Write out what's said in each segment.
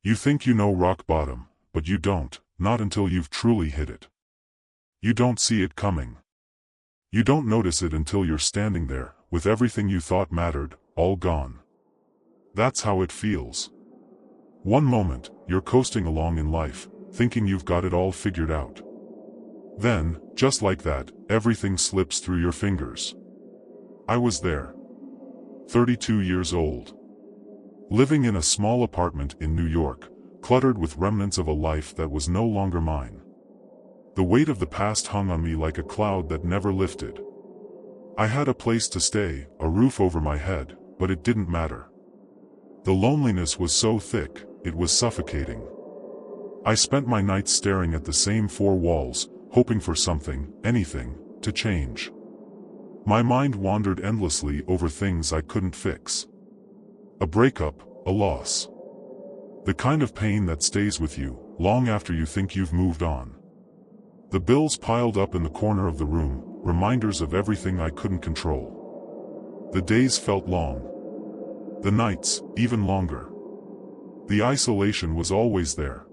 You think you know rock bottom, but you don't, not until you've truly hit it. You don't see it coming. You don't notice it until you're standing there, with everything you thought mattered, all gone. That's how it feels. One moment, you're coasting along in life, thinking you've got it all figured out. Then, just like that, everything slips through your fingers. I was there. 32 years old. Living in a small apartment in New York, cluttered with remnants of a life that was no longer mine. The weight of the past hung on me like a cloud that never lifted. I had a place to stay, a roof over my head, but it didn't matter. The loneliness was so thick, it was suffocating. I spent my nights staring at the same four walls, hoping for something, anything, to change. My mind wandered endlessly over things I couldn't fix. A breakup, a loss. The kind of pain that stays with you, long after you think you've moved on. The bills piled up in the corner of the room, reminders of everything I couldn't control. The days felt long. The nights, even longer. The isolation was always there.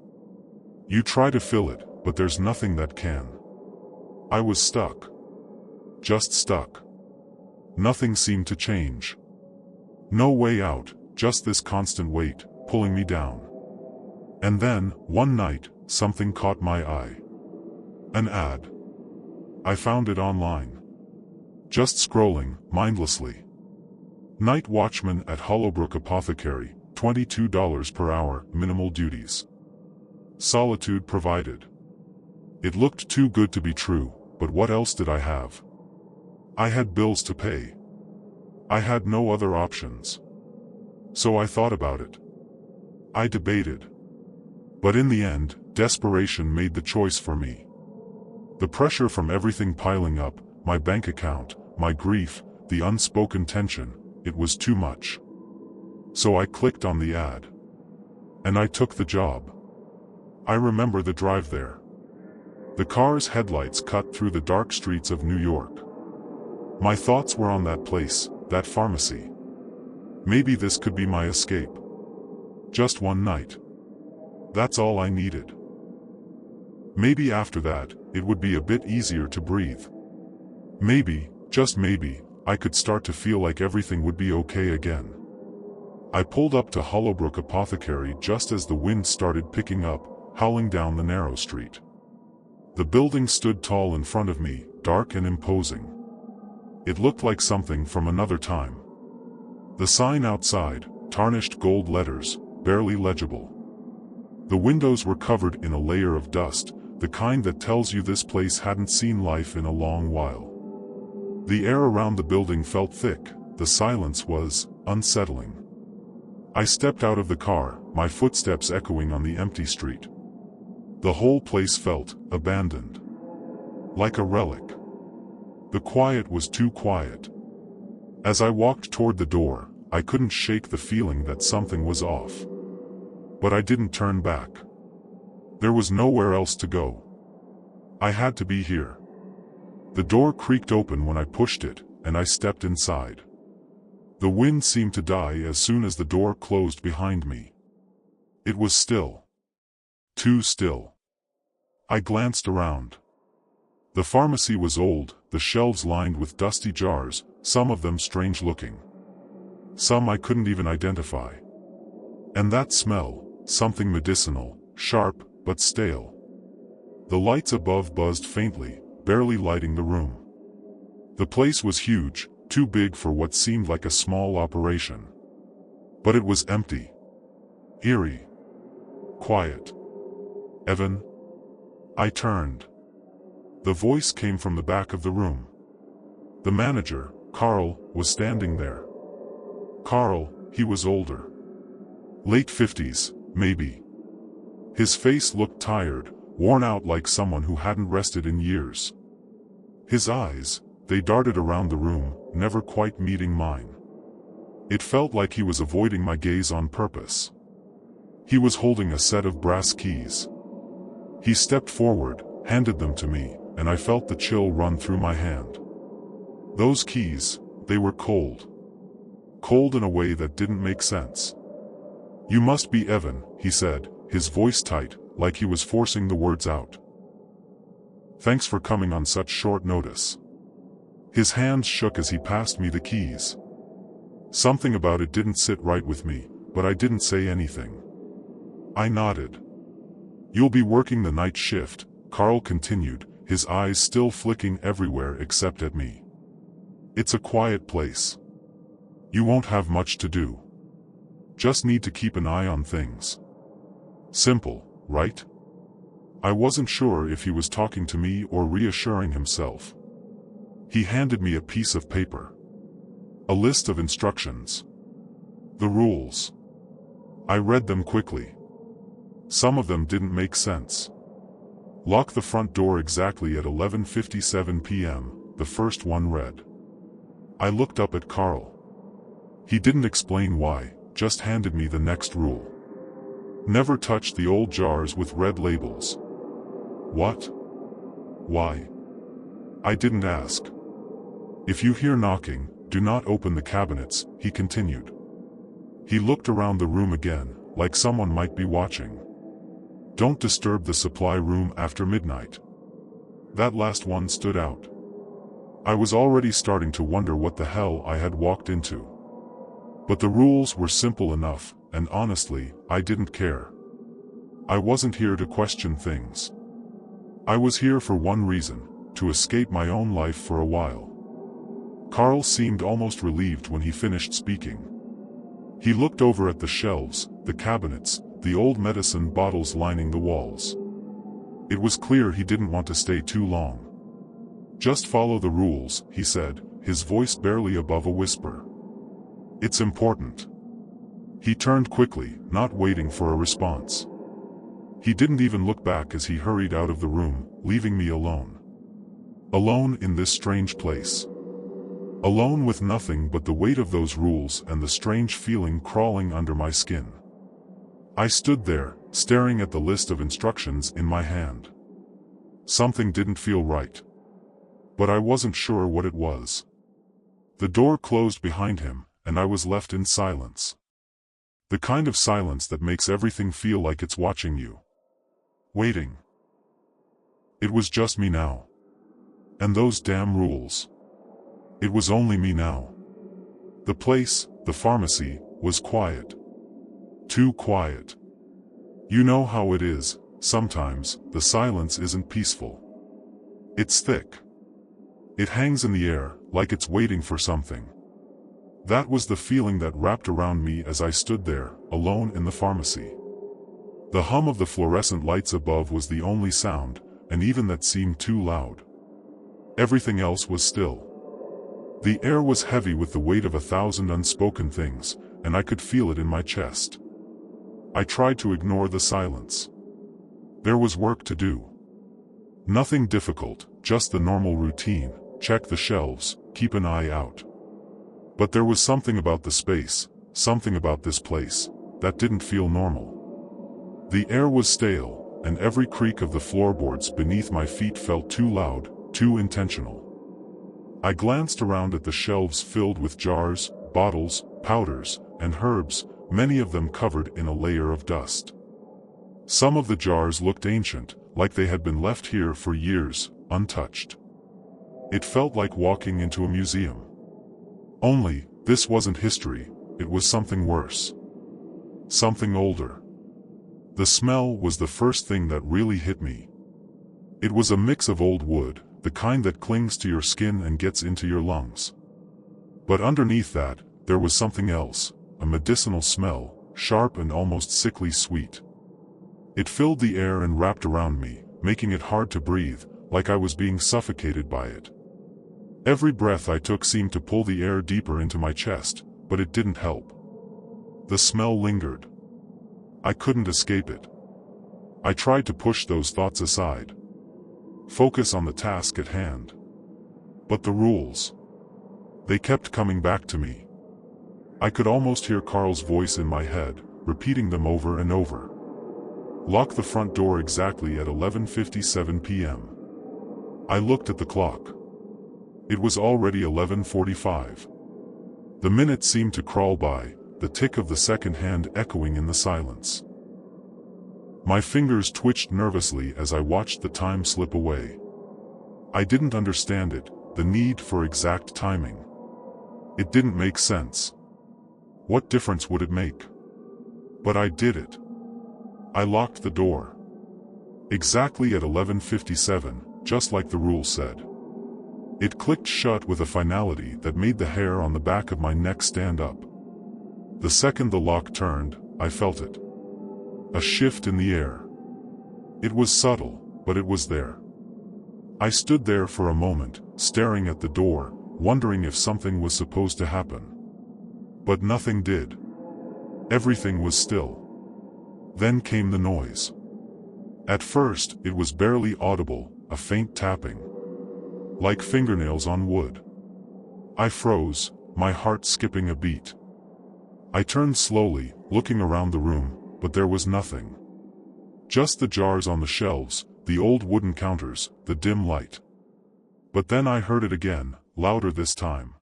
You try to fill it, but there's nothing that can. I was stuck. Just stuck. Nothing seemed to change. No way out, just this constant weight, pulling me down. And then, one night, something caught my eye. An ad. I found it online. Just scrolling, mindlessly. Night watchman at Hollowbrook Apothecary, $22 per hour, minimal duties. Solitude provided. It looked too good to be true, but what else did I have? I had bills to pay. I had no other options. So I thought about it. I debated. But in the end, desperation made the choice for me. The pressure from everything piling up, my bank account, my grief, the unspoken tension, it was too much. So I clicked on the ad. And I took the job. I remember the drive there. The car's headlights cut through the dark streets of New York. My thoughts were on that place, that pharmacy. Maybe this could be my escape. Just one night. That's all I needed. Maybe after that, it would be a bit easier to breathe. Maybe, just maybe, I could start to feel like everything would be okay again. I pulled up to Hollowbrook Apothecary just as the wind started picking up, howling down the narrow street. The building stood tall in front of me, dark and imposing. It looked like something from another time. The sign outside, tarnished gold letters, barely legible. The windows were covered in a layer of dust, the kind that tells you this place hadn't seen life in a long while. The air around the building felt thick, the silence was unsettling. I stepped out of the car, my footsteps echoing on the empty street. The whole place felt abandoned. Like a relic. The quiet was too quiet. As I walked toward the door, I couldn't shake the feeling that something was off. But I didn't turn back. There was nowhere else to go. I had to be here. The door creaked open when I pushed it, and I stepped inside. The wind seemed to die as soon as the door closed behind me. It was still. Too still. I glanced around. The pharmacy was old, the shelves lined with dusty jars, some of them strange-looking. Some I couldn't even identify. And that smell, something medicinal, sharp, but stale. The lights above buzzed faintly, barely lighting the room. The place was huge, too big for what seemed like a small operation. But it was empty. Eerie. Quiet. Evan? I turned. The voice came from the back of the room. The manager, Carl, was standing there. Carl, he was older. Late 50s, maybe. His face looked tired, worn out like someone who hadn't rested in years. His eyes, they darted around the room, never quite meeting mine. It felt like he was avoiding my gaze on purpose. He was holding a set of brass keys. He stepped forward, handed them to me, and I felt the chill run through my hand. Those keys, they were cold. Cold in a way that didn't make sense. "You must be Evan," he said, his voice tight, like he was forcing the words out. "Thanks for coming on such short notice." His hands shook as he passed me the keys. Something about it didn't sit right with me, but I didn't say anything. I nodded. "You'll be working the night shift," Carl continued, his eyes still flicking everywhere except at me. "It's a quiet place. You won't have much to do. Just need to keep an eye on things. Simple, right?" I wasn't sure if he was talking to me or reassuring himself. He handed me a piece of paper. A list of instructions. The rules. I read them quickly. Some of them didn't make sense. "Lock the front door exactly at 11:57 p.m., the first one read. I looked up at Carl. He didn't explain why, just handed me the next rule. "Never touch the old jars with red labels." What? Why? I didn't ask. "If you hear knocking, do not open the cabinets," he continued. He looked around the room again, like someone might be watching. "Don't disturb the supply room after midnight." That last one stood out. I was already starting to wonder what the hell I had walked into. But the rules were simple enough, and honestly, I didn't care. I wasn't here to question things. I was here for one reason, to escape my own life for a while. Carl seemed almost relieved when he finished speaking. He looked over at the shelves, the cabinets, the old medicine bottles lining the walls. It was clear he didn't want to stay too long. "Just follow the rules," he said, his voice barely above a whisper. "It's important." He turned quickly, not waiting for a response. He didn't even look back as he hurried out of the room, leaving me alone. Alone in this strange place. Alone with nothing but the weight of those rules and the strange feeling crawling under my skin. I stood there, staring at the list of instructions in my hand. Something didn't feel right. But I wasn't sure what it was. The door closed behind him, and I was left in silence. The kind of silence that makes everything feel like it's watching you. Waiting. It was just me now. And those damn rules. It was only me now. The place, the pharmacy, was quiet. Too quiet. You know how it is, sometimes, the silence isn't peaceful. It's thick. It hangs in the air, like it's waiting for something. That was the feeling that wrapped around me as I stood there, alone in the pharmacy. The hum of the fluorescent lights above was the only sound, and even that seemed too loud. Everything else was still. The air was heavy with the weight of 1,000 unspoken things, and I could feel it in my chest. I tried to ignore the silence. There was work to do. Nothing difficult, just the normal routine, check the shelves, keep an eye out. But there was something about the space, something about this place, that didn't feel normal. The air was stale, and every creak of the floorboards beneath my feet felt too loud, too intentional. I glanced around at the shelves filled with jars, bottles, powders, and herbs, many of them covered in a layer of dust. Some of the jars looked ancient, like they had been left here for years, untouched. It felt like walking into a museum. Only, this wasn't history, it was something worse. Something older. The smell was the first thing that really hit me. It was a mix of old wood, the kind that clings to your skin and gets into your lungs. But underneath that, there was something else, a medicinal smell, sharp and almost sickly sweet. It filled the air and wrapped around me, making it hard to breathe, like I was being suffocated by it. Every breath I took seemed to pull the air deeper into my chest, but it didn't help. The smell lingered. I couldn't escape it. I tried to push those thoughts aside. Focus on the task at hand. But the rules. They kept coming back to me. I could almost hear Carl's voice in my head, repeating them over and over. Lock the front door exactly at 11:57 p.m. I looked at the clock. It was already 11:45. The minutes seemed to crawl by, the tick of the second hand echoing in the silence. My fingers twitched nervously as I watched the time slip away. I didn't understand it, the need for exact timing. It didn't make sense. What difference would it make? But I did it. I locked the door. Exactly at 11:57, just like the rule said. It clicked shut with a finality that made the hair on the back of my neck stand up. The second the lock turned, I felt it. A shift in the air. It was subtle, but it was there. I stood there for a moment, staring at the door, wondering if something was supposed to happen. But nothing did. Everything was still. Then came the noise. At first, it was barely audible, a faint tapping. Like fingernails on wood. I froze, my heart skipping a beat. I turned slowly, looking around the room, but there was nothing. Just the jars on the shelves, the old wooden counters, the dim light. But then I heard it again, louder this time.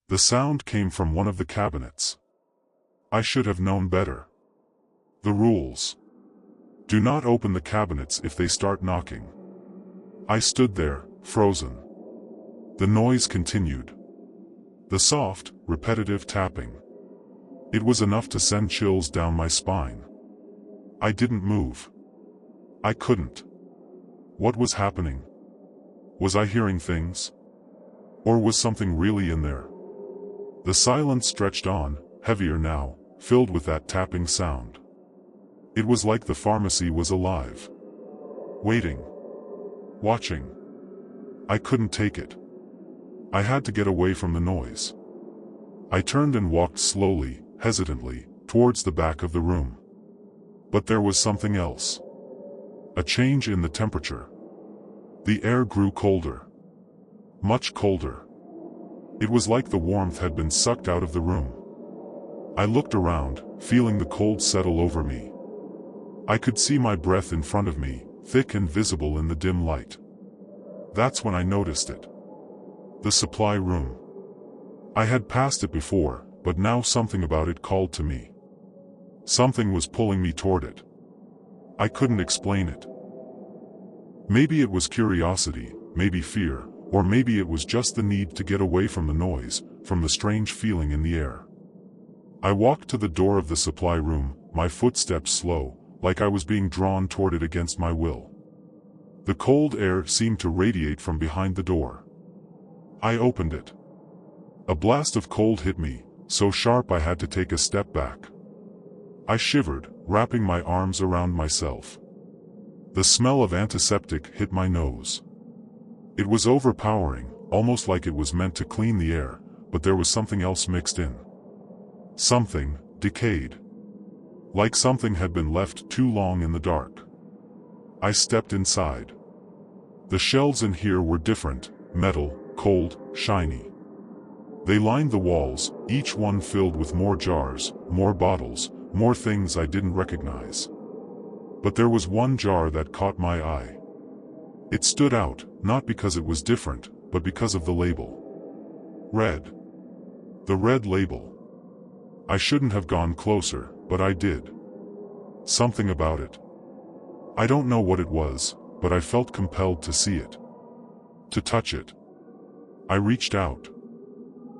The sound came from one of the cabinets. I should have known better. The rules. Do not open the cabinets if they start knocking. I stood there, frozen. The noise continued. The soft, repetitive tapping. It was enough to send chills down my spine. I didn't move. I couldn't. What was happening? Was I hearing things? Or was something really in there? The silence stretched on, heavier now, filled with that tapping sound. It was like the pharmacy was alive. Waiting. Watching. I couldn't take it. I had to get away from the noise. I turned and walked slowly, hesitantly, towards the back of the room. But there was something else. A change in the temperature. The air grew colder. Much colder. It was like the warmth had been sucked out of the room. I looked around, feeling the cold settle over me. I could see my breath in front of me, thick and visible in the dim light. That's when I noticed it. The supply room. I had passed it before, but now something about it called to me. Something was pulling me toward it. I couldn't explain it. Maybe it was curiosity, maybe fear, or maybe it was just the need to get away from the noise, from the strange feeling in the air. I walked to the door of the supply room, my footsteps slow, like I was being drawn toward it against my will. The cold air seemed to radiate from behind the door. I opened it. A blast of cold hit me, so sharp I had to take a step back. I shivered, wrapping my arms around myself. The smell of antiseptic hit my nose. It was overpowering, almost like it was meant to clean the air, but there was something else mixed in. Something, decayed. Like something had been left too long in the dark. I stepped inside. The shelves in here were different, metal, cold, shiny. They lined the walls, each one filled with more jars, more bottles, more things I didn't recognize. But there was one jar that caught my eye. It stood out, not because it was different, but because of the label. Red. The red label. I shouldn't have gone closer, but I did. Something about it. I don't know what it was, but I felt compelled to see it. To touch it. I reached out.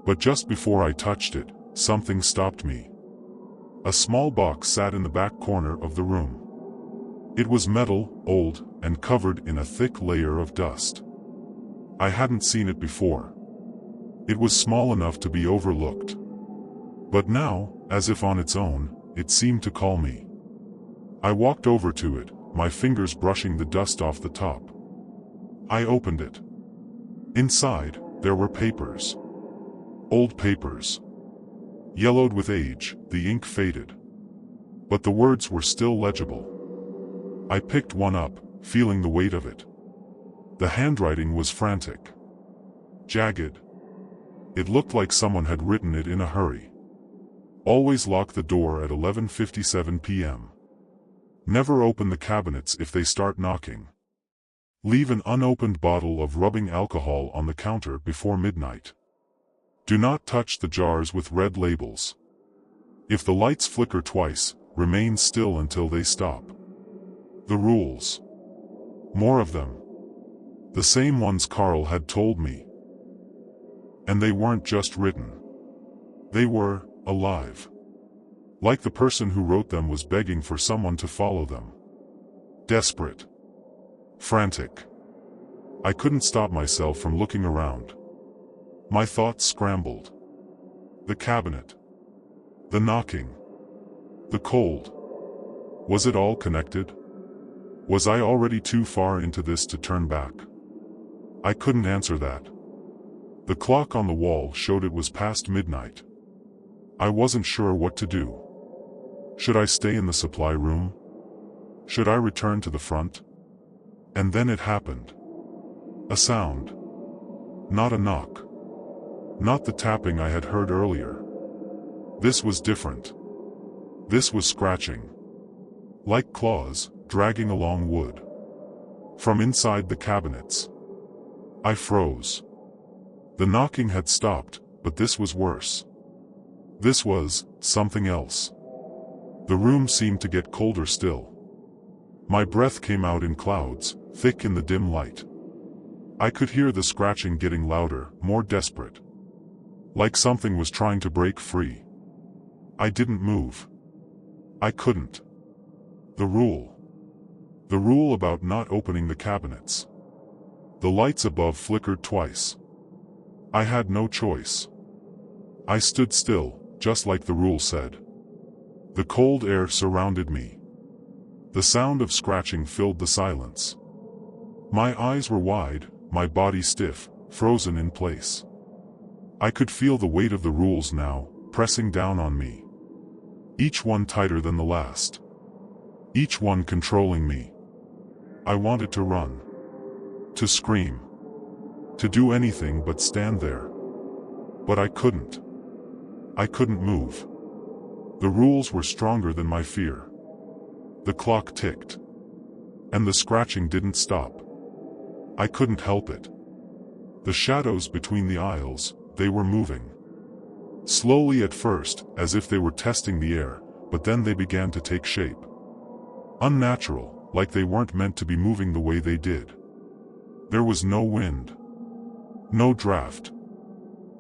But just before I touched it, something stopped me. A small box sat in the back corner of the room. It was metal, old, and covered in a thick layer of dust. I hadn't seen it before. It was small enough to be overlooked. But now, as if on its own, it seemed to call me. I walked over to it, my fingers brushing the dust off the top. I opened it. Inside, there were papers. Old papers. Yellowed with age, the ink faded. But the words were still legible. I picked one up, feeling the weight of it. The handwriting was frantic. Jagged. It looked like someone had written it in a hurry. Always lock the door at 11:57 p.m. Never open the cabinets if they start knocking. Leave an unopened bottle of rubbing alcohol on the counter before midnight. Do not touch the jars with red labels. If the lights flicker twice, remain still until they stop. The rules. More of them. The same ones Carl had told me. And they weren't just written. They were alive. Like the person who wrote them was begging for someone to follow them. Desperate. Frantic. I couldn't stop myself from looking around. My thoughts scrambled. The cabinet. The knocking. The cold. Was it all connected? Was I already too far into this to turn back? I couldn't answer that. The clock on the wall showed it was past midnight. I wasn't sure what to do. Should I stay in the supply room? Should I return to the front? And then it happened. A sound. Not a knock. Not the tapping I had heard earlier. This was different. This was scratching. Like claws, dragging along wood. From inside the cabinets. I froze. The knocking had stopped, but this was worse. This was something else. The room seemed to get colder still. My breath came out in clouds, thick in the dim light. I could hear the scratching getting louder, more desperate. Like something was trying to break free. I didn't move. I couldn't. The rule. The rule about not opening the cabinets. The lights above flickered twice. I had no choice. I stood still, just like the rule said. The cold air surrounded me. The sound of scratching filled the silence. My eyes were wide, my body stiff, frozen in place. I could feel the weight of the rules now, pressing down on me. Each one tighter than the last. Each one controlling me. I wanted to run. To scream. To do anything but stand there. But I couldn't. I couldn't move. The rules were stronger than my fear. The clock ticked. And the scratching didn't stop. I couldn't help it. The shadows between the aisles, they were moving. Slowly at first, as if they were testing the air, but then they began to take shape. Unnatural, like they weren't meant to be moving the way they did. There was no wind. No draft.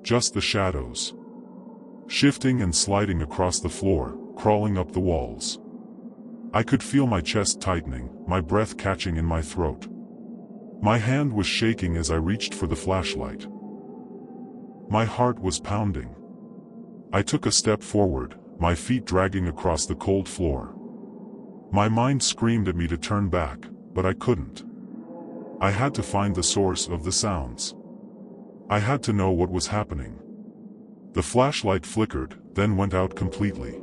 Just the shadows. Shifting and sliding across the floor, crawling up the walls. I could feel my chest tightening, my breath catching in my throat. My hand was shaking as I reached for the flashlight. My heart was pounding. I took a step forward, my feet dragging across the cold floor. My mind screamed at me to turn back, but I couldn't. I had to find the source of the sounds. I had to know what was happening. The flashlight flickered, then went out completely.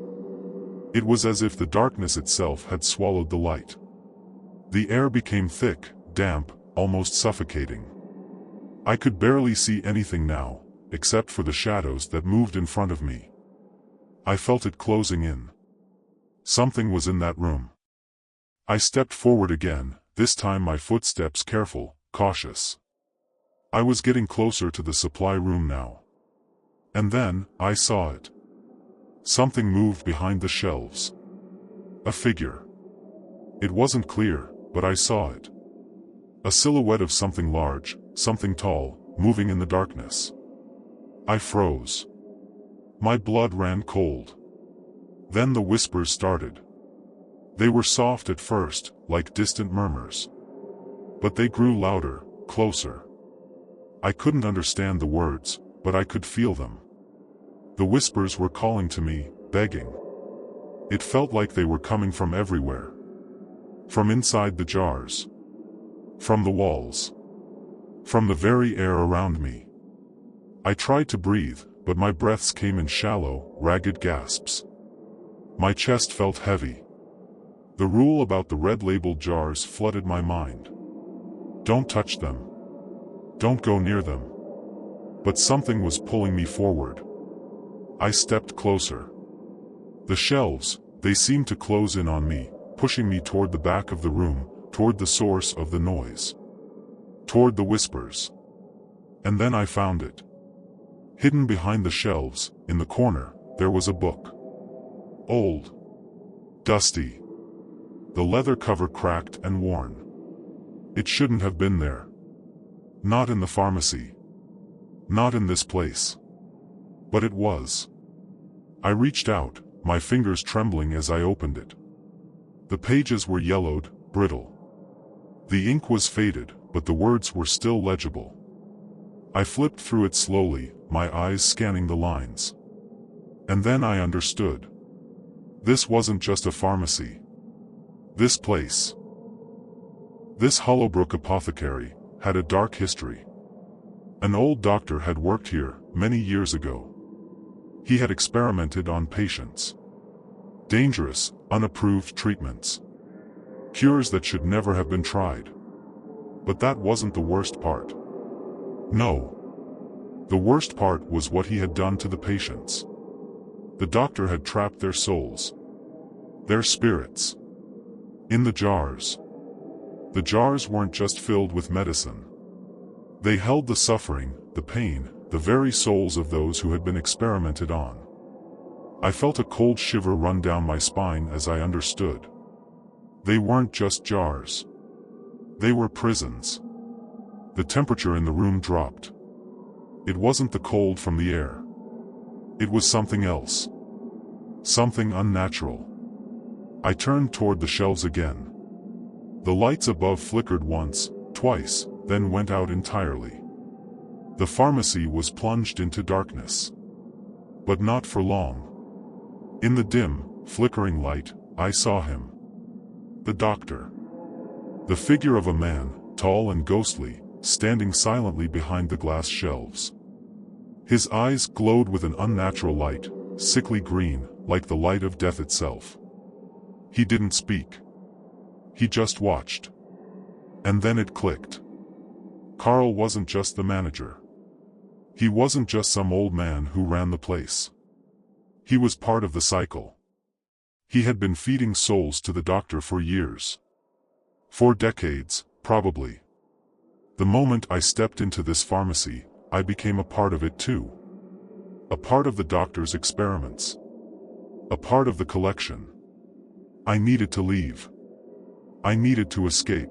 It was as if the darkness itself had swallowed the light. The air became thick, damp, almost suffocating. I could barely see anything now, except for the shadows that moved in front of me. I felt it closing in. Something was in that room. I stepped forward again, this time my footsteps careful, cautious. I was getting closer to the supply room now. And then, I saw it. Something moved behind the shelves. A figure. It wasn't clear, but I saw it. A silhouette of something large, something tall, moving in the darkness. I froze. My blood ran cold. Then the whispers started. They were soft at first, like distant murmurs. But they grew louder, closer. I couldn't understand the words, but I could feel them. The whispers were calling to me, begging. It felt like they were coming from everywhere. From inside the jars. From the walls. From the very air around me. I tried to breathe, but my breaths came in shallow, ragged gasps. My chest felt heavy. The rule about the red-labeled jars flooded my mind. Don't touch them. Don't go near them. But something was pulling me forward. I stepped closer. The shelves, they seemed to close in on me, pushing me toward the back of the room, toward the source of the noise. Toward the whispers. And then I found it. Hidden behind the shelves, in the corner, there was a book. Old. Dusty. The leather cover cracked and worn. It shouldn't have been there. Not in the pharmacy. Not in this place. But it was. I reached out, my fingers trembling as I opened it. The pages were yellowed, brittle. The ink was faded, but the words were still legible. I flipped through it slowly, my eyes scanning the lines. And then I understood. This wasn't just a pharmacy. This place, this Hollowbrook Apothecary, had a dark history. An old doctor had worked here many years ago. He had experimented on patients. Dangerous, unapproved treatments. Cures that should never have been tried. But that wasn't the worst part. No. The worst part was what he had done to the patients. The doctor had trapped their souls. Their spirits. In the jars. The jars weren't just filled with medicine. They held the suffering, the pain, the very souls of those who had been experimented on. I felt a cold shiver run down my spine as I understood. They weren't just jars. They were prisons. The temperature in the room dropped. It wasn't the cold from the air. It was something else. Something unnatural. I turned toward the shelves again. The lights above flickered once, twice, then went out entirely. The pharmacy was plunged into darkness. But not for long. In the dim, flickering light, I saw him. The doctor. The figure of a man, tall and ghostly, standing silently behind the glass shelves. His eyes glowed with an unnatural light, sickly green, like the light of death itself. He didn't speak. He just watched. And then it clicked. Carl wasn't just the manager. He wasn't just some old man who ran the place. He was part of the cycle. He had been feeding souls to the doctor for years. For decades, probably. The moment I stepped into this pharmacy, I became a part of it too. A part of the doctor's experiments. A part of the collection. I needed to leave. I needed to escape.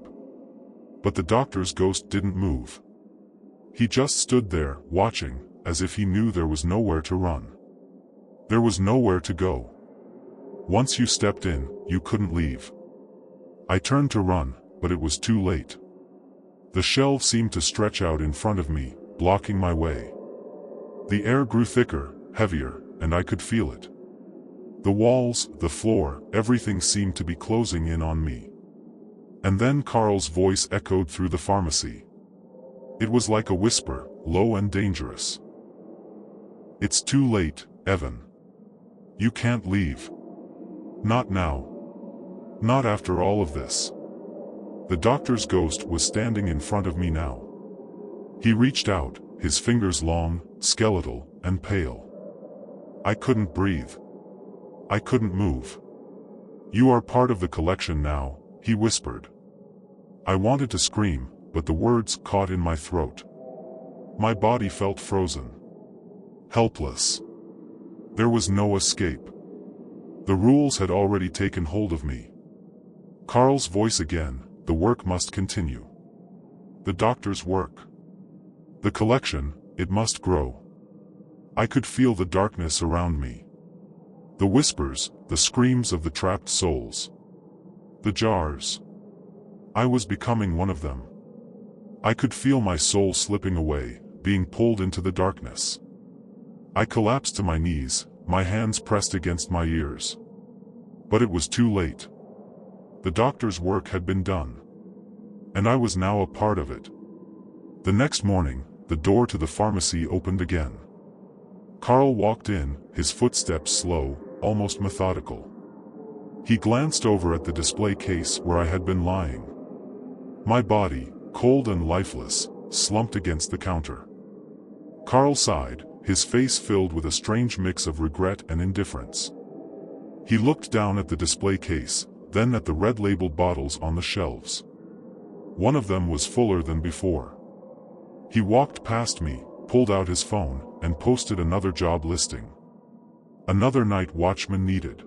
But the doctor's ghost didn't move. He just stood there, watching, as if he knew there was nowhere to run. There was nowhere to go. Once you stepped in, you couldn't leave. I turned to run, but it was too late. The shelves seemed to stretch out in front of me, blocking my way. The air grew thicker, heavier, and I could feel it. The walls, the floor, everything seemed to be closing in on me. And then Carl's voice echoed through the pharmacy. It was like a whisper, low and dangerous. "It's too late, Evan. You can't leave. Not now. Not after all of this." The doctor's ghost was standing in front of me now. He reached out, his fingers long, skeletal, and pale. I couldn't breathe. I couldn't move. "You are part of the collection now," he whispered. I wanted to scream, but the words caught in my throat. My body felt frozen. Helpless. There was no escape. The rules had already taken hold of me. Carl's voice again, "The work must continue. The doctor's work. The collection, it must grow." I could feel the darkness around me. The whispers, the screams of the trapped souls. The jars. I was becoming one of them. I could feel my soul slipping away, being pulled into the darkness. I collapsed to my knees, my hands pressed against my ears. But it was too late. The doctor's work had been done. And I was now a part of it. The next morning, the door to the pharmacy opened again. Carl walked in, his footsteps slow, almost methodical. He glanced over at the display case where I had been lying. My body, cold and lifeless, slumped against the counter. Carl sighed, his face filled with a strange mix of regret and indifference. He looked down at the display case, then at the red-labeled bottles on the shelves. One of them was fuller than before. He walked past me, pulled out his phone, and posted another job listing. Another night watchman needed.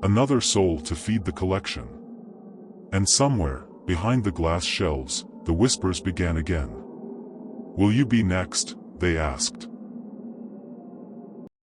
Another soul to feed the collection. And somewhere, behind the glass shelves, the whispers began again. Will you be next? They asked.